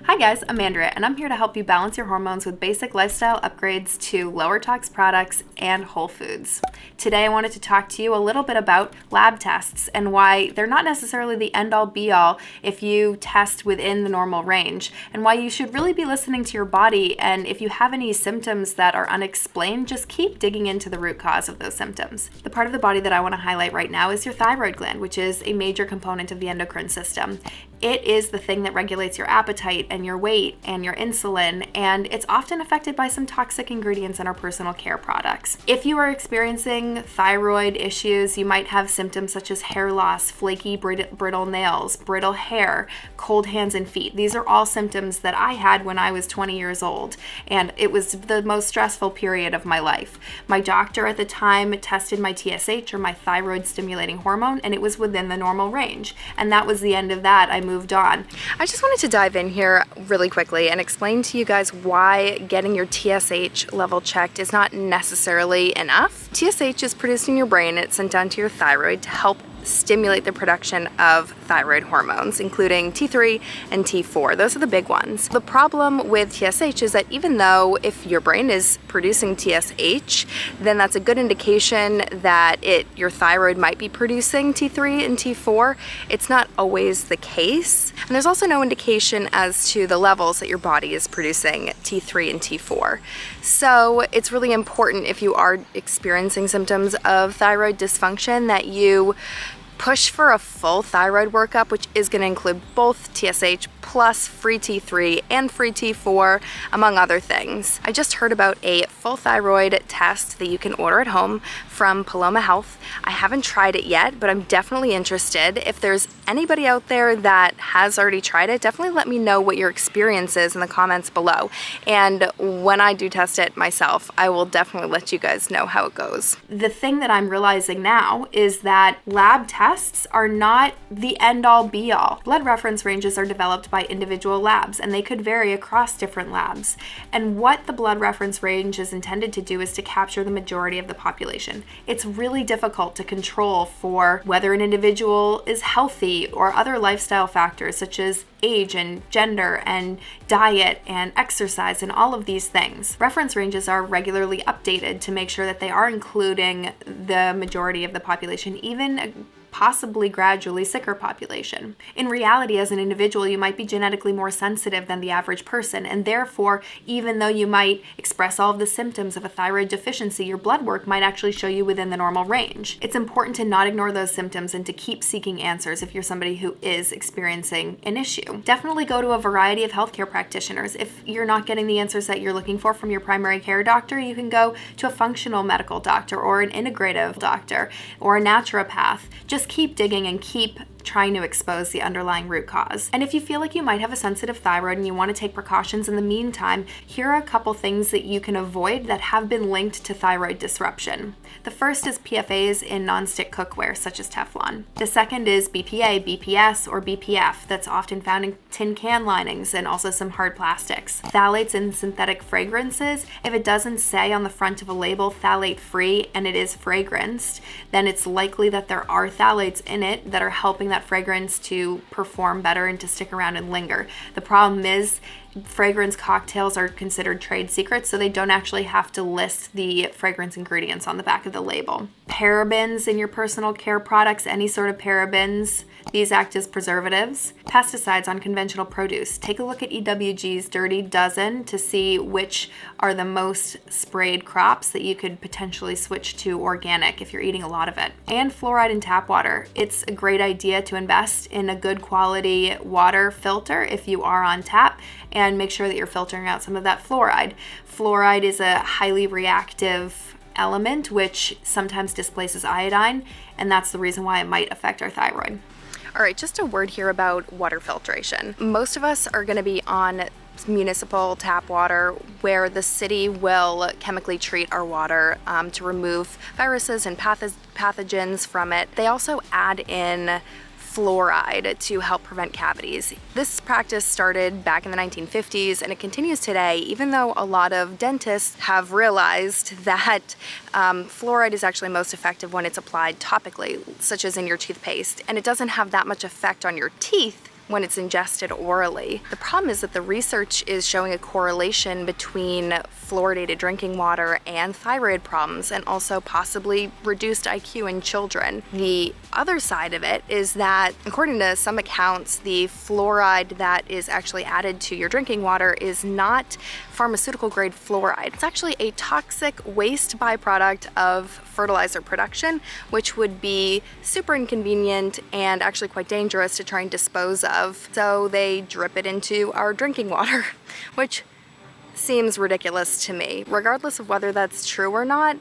Hi guys, I'm Andrea, and I'm here to help you balance your hormones with basic lifestyle upgrades to lower tox products and whole foods. Today I wanted to talk to you a little bit about lab tests and why they're not necessarily the end-all be-all if you test within the normal range, and why you should really be listening to your body, and if you have any symptoms that are unexplained, just keep digging into the root cause of those symptoms. The part of the body that I want to highlight right now is your thyroid gland, which is a major component of the endocrine system. It is the thing that regulates your appetite and your weight and your insulin, and it's often affected by some toxic ingredients in our personal care products. If you are experiencing thyroid issues, you might have symptoms such as hair loss, flaky, brittle nails, brittle hair, cold hands and feet. These are all symptoms that I had when I was 20 years old, and it was the most stressful period of my life. My doctor at the time tested my TSH, or my thyroid stimulating hormone, and it was within the normal range, and that was the end of that. I moved on. I just wanted to dive in here really quickly and explain to you guys why getting your TSH level checked is not necessarily enough. TSH is produced in your brain. It's sent down to your thyroid to help stimulate the production of thyroid hormones, including T3 and T4. Those are the big ones. The problem with TSH is that even though if your brain is producing TSH, then that's a good indication that your thyroid might be producing T3 and T4. It's not always the case. And there's also no indication as to the levels that your body is producing T3 and T4. So it's really important, if you are experiencing symptoms of thyroid dysfunction, that you push for a full thyroid workup, which is going to include both TSH plus free T3 and free T4, among other things. I just heard about a full thyroid test that you can order at home from Paloma Health. I haven't tried it yet, but I'm definitely interested. If there's anybody out there that has already tried it, definitely let me know what your experience is in the comments below. And when I do test it myself, I will definitely let you guys know how it goes. The thing that I'm realizing now is that lab tests are not the end-all be-all. Blood reference ranges are developed by individual labs, and they could vary across different labs. And what the blood reference range is intended to do is to capture the majority of the population. It's really difficult to control for whether an individual is healthy or other lifestyle factors such as age and gender and diet and exercise and all of these things. Reference ranges are regularly updated to make sure that they are including the majority of the population, even possibly gradually sicker population. In reality, as an individual, you might be genetically more sensitive than the average person, and therefore, even though you might express all of the symptoms of a thyroid deficiency, your blood work might actually show you within the normal range. It's important to not ignore those symptoms and to keep seeking answers if you're somebody who is experiencing an issue. Definitely go to a variety of healthcare practitioners. If you're not getting the answers that you're looking for from your primary care doctor, you can go to a functional medical doctor or an integrative doctor or a naturopath. Just keep digging and keep trying to expose the underlying root cause. And if you feel like you might have a sensitive thyroid and you want to take precautions in the meantime, here are a couple things that you can avoid that have been linked to thyroid disruption. The first is PFAs in nonstick cookware, such as Teflon. The second is BPA, BPS, or BPF, that's often found in tin can linings and also some hard plastics. Phthalates in synthetic fragrances. If it doesn't say on the front of a label phthalate free and it is fragranced, then it's likely that there are phthalates in it that are helping that fragrance to perform better and to stick around and linger. The problem is fragrance cocktails are considered trade secrets, so they don't actually have to list the fragrance ingredients on the back of the label. Parabens in your personal care products, any sort of parabens, these act as preservatives. Pesticides on conventional produce. Take a look at EWG's Dirty Dozen to see which are the most sprayed crops that you could potentially switch to organic if you're eating a lot of it. And fluoride in tap water. It's a great idea to invest in a good quality water filter if you are on tap, and make sure that you're filtering out some of that fluoride. Fluoride is a highly reactive element which sometimes displaces iodine, and that's the reason why it might affect our thyroid. All right, just a word here about water filtration. Most of us are going to be on municipal tap water where the city will chemically treat our water to remove viruses and pathogens from it. They also add in fluoride to help prevent cavities. This practice started back in the 1950s and it continues today, even though a lot of dentists have realized that fluoride is actually most effective when it's applied topically, such as in your toothpaste, and it doesn't have that much effect on your teeth when it's ingested orally. The problem is that the research is showing a correlation between fluoridated drinking water and thyroid problems, and also possibly reduced IQ in children. The other side of it is that, according to some accounts, the fluoride that is actually added to your drinking water is not pharmaceutical grade fluoride. It's actually a toxic waste byproduct of fertilizer production, which would be super inconvenient and actually quite dangerous to try and dispose of. So they drip it into our drinking water, which seems ridiculous to me. Regardless of whether that's true or not,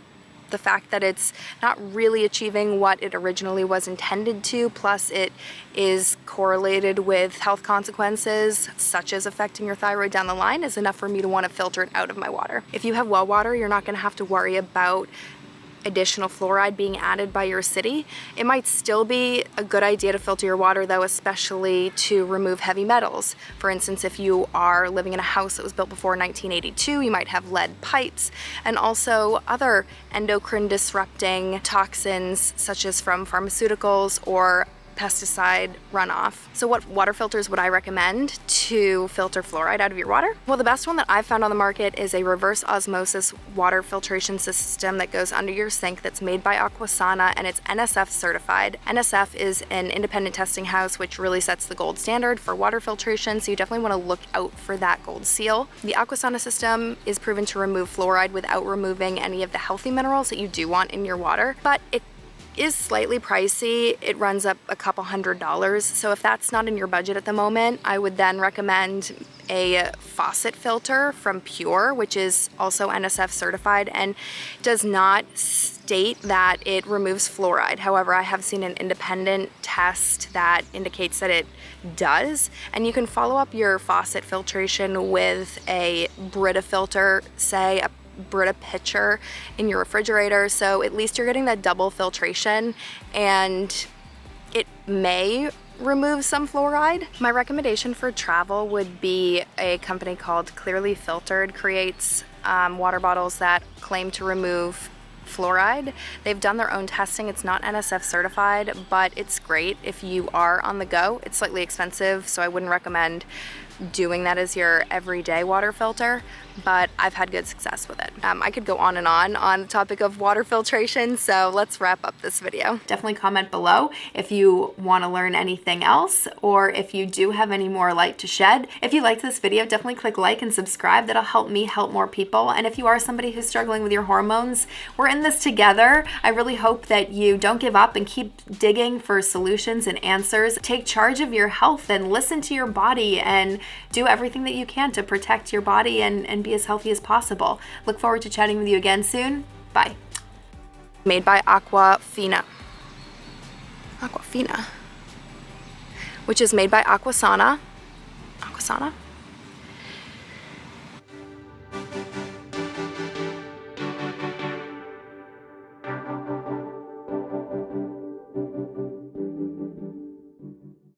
the fact that it's not really achieving what it originally was intended to, plus it is correlated with health consequences, such as affecting your thyroid down the line, is enough for me to want to filter it out of my water. If you have well water, you're not going to have to worry about additional fluoride being added by your city. It might still be a good idea to filter your water though, especially to remove heavy metals. For instance, if you are living in a house that was built before 1982, you might have lead pipes, and also other endocrine disrupting toxins such as from pharmaceuticals or pesticide runoff. So what water filters would I recommend to filter fluoride out of your water? Well, the best one that I've found on the market is a reverse osmosis water filtration system that goes under your sink, that's made by Aquasana, and it's NSF certified. NSF is an independent testing house which really sets the gold standard for water filtration, so you definitely want to look out for that gold seal. The Aquasana system is proven to remove fluoride without removing any of the healthy minerals that you do want in your water, but it is slightly pricey. It runs up a couple $100s. So if that's not in your budget at the moment, I would then recommend a faucet filter from Pur, which is also NSF certified and does not state that it removes fluoride. However, I have seen an independent test that indicates that it does, and you can follow up your faucet filtration with a Brita filter, say a Brita pitcher in your refrigerator, so at least you're getting that double filtration, and it may remove some fluoride. My recommendation for travel would be a company called Clearly Filtered creates water bottles that claim to remove fluoride. They've done their own testing. It's not NSF certified, but it's great if you are on the go. It's slightly expensive, so I wouldn't recommend doing that as your everyday water filter, but I've had good success with it. I could go on the topic of water filtration, so let's wrap up this video. Definitely comment below if you want to learn anything else, or if you do have any more light to shed. If you liked this video, definitely click like and subscribe. That'll help me help more people. And if you are somebody who's struggling with your hormones, we're in this together. I really hope that you don't give up and keep digging for solutions and answers. Take charge of your health and listen to your body and do everything that you can to protect your body and be as healthy as possible. Look forward to chatting with you again soon. Bye. Made by Aquafina, which is made by Aquasana.